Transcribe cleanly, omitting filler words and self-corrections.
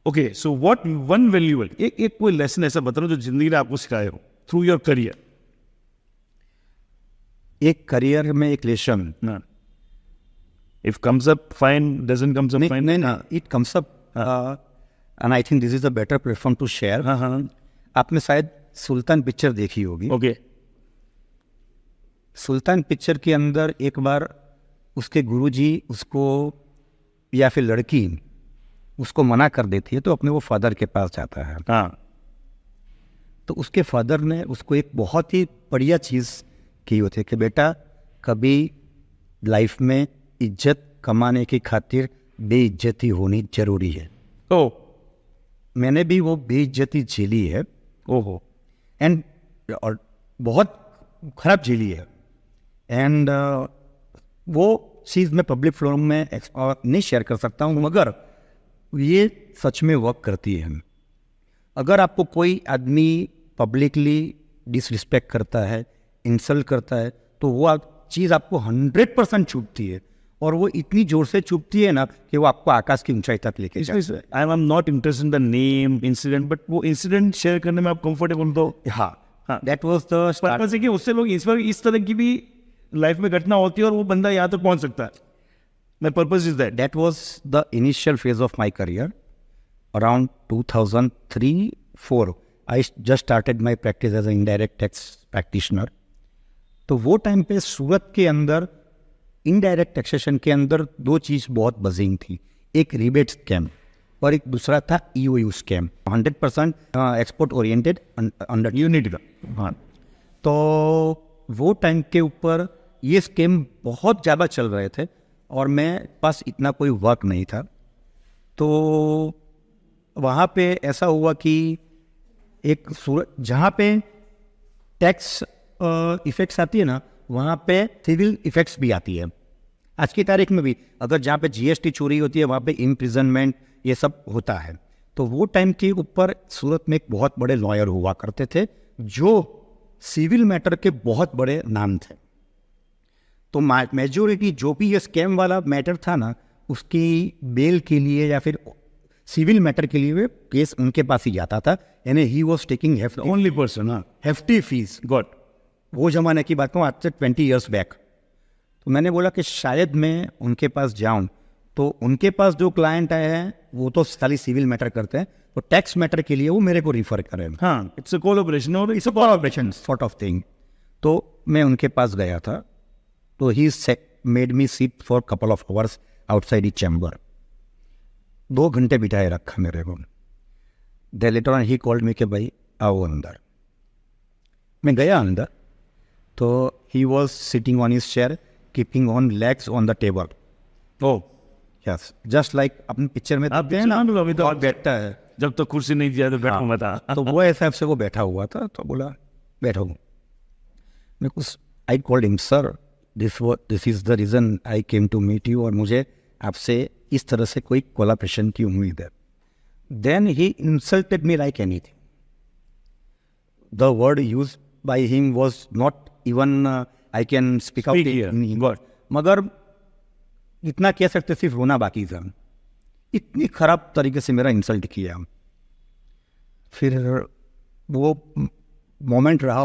Okay, so what one valuable, एक कोई lesson ऐसा बता जो जिंदगी ने आपको सिखाए हो थ्रू योर करियर? एक करियर में एक लेसन ना, if comes up fine, doesn't comes up fine. नहीं ना, it comes up and I think this is a better platform to share. हाँ हाँ, आपने शायद सुल्तान पिक्चर देखी होगी। ओके। सुल्तान पिक्चर के अंदर एक बार उसके गुरुजी उसको या फिर लड़की उसको मना कर देती है, तो अपने वो फादर के पास जाता है। हाँ, तो उसके फादर ने उसको एक बहुत ही बढ़िया चीज़ की होती है कि बेटा, कभी लाइफ में इज्जत कमाने की खातिर बेइज्जती होनी जरूरी है। ओ, मैंने भी वो बेइज्जती झेली है, ओहो, एंड और बहुत खराब झेली है। एंड वो चीज़ मैं पब्लिक फोरम में नहीं शेयर कर सकता हूँ, मगर ये सच में वर्क करती है। अगर आपको कोई आदमी पब्लिकली डिसरिस्पेक्ट करता है, इंसल्ट करता है, तो वो चीज़ आपको 100% चुभती है, और वो इतनी जोर से चुभती है ना कि वो आपको आकाश की ऊंचाई तक लेके जाए। I am not interested in the name incident, but वो इंसिडेंट शेयर करने में आप कंफर्टेबल तो? हाँ, हाँ, दैट वाज द पर्पस है कि उससे लोग इस तरह की भी लाइफ में घटना होती है और वो बंदा यहाँ तक पहुंच सकता है। My purpose is that was the initial phase of my career. Around 2003-4, I just started my practice as an indirect tax practitioner. तो वो टाइम पे सूरत के अंदर इनडायरेक्ट टैक्सेशन के अंदर दो चीज़ बहुत बजिंग थी। एक रिबेट स्कैम और एक दूसरा था EOU scam. 100% export oriented under unit का। हाँ, तो वो टाइम के ऊपर ये स्कैम बहुत ज़्यादा चल रहे थे और मैं पास इतना कोई वर्क नहीं था। तो वहाँ पे ऐसा हुआ कि एक सूरत जहाँ पे टैक्स इफ़ेक्ट्स आती है ना, वहाँ पे सिविल इफ़ेक्ट्स भी आती है। आज की तारीख में भी अगर जहाँ पे GST चोरी होती है, वहाँ पे इम्प्रिजनमेंट ये सब होता है। तो वो टाइम के ऊपर सूरत में एक बहुत बड़े लॉयर हुआ करते थे जो सिविल मैटर के बहुत बड़े नाम थे। तो मेजोरिटी जो भी ये स्कैम वाला मैटर था ना, उसकी बेल के लिए या फिर सिविल मैटर के लिए केस उनके पास ही जाता था। यानी he was taking only person. हाँ, हेफ्टी फीस। गॉट। वो ज़माने की बात हूँ, आज से 20 ईयर्स बैक। तो मैंने बोला कि शायद मैं उनके पास जाऊँ, तो उनके पास जो क्लाइंट आए हैं वो तो खाली सिविल मैटर करते हैं, तो टैक्स मैटर के लिए वो मेरे को रिफ़र करें। हाँ, इट्स अ कोलैबोरेशन और it's a collaboration sort of thing. तो मैं उनके पास गया था, तो he made me sit for couple of hours outside he chamber. 2 घंटे बिठाए रखा मेरे को। They later on he called me कि भाई आओ अंदर। मैं गया अंदर, तो he was sitting on his chair, keeping on legs on the table. Oh, yes, just like अपने पिक्चर में आप ना अभी तो बैठता है, जब तक कुर्सी नहीं दिया तो बैठूंगा था। तो वो ऐसा से वो बैठा हुआ था। तो बोला बैठो। मैं कुछ I called him sir, this is the reason I came to meet you, और मुझे आपसे इस तरह से कोई कोलैबोरेशन की उम्मीद है। Then he insulted me like anything. The word use by him was not even I can speak out in word, मगर इतना कह सकते सिर्फ रोना बाकी था। इतनी खराब तरीके से मेरा इंसल्ट किया। फिर वो मोमेंट रहा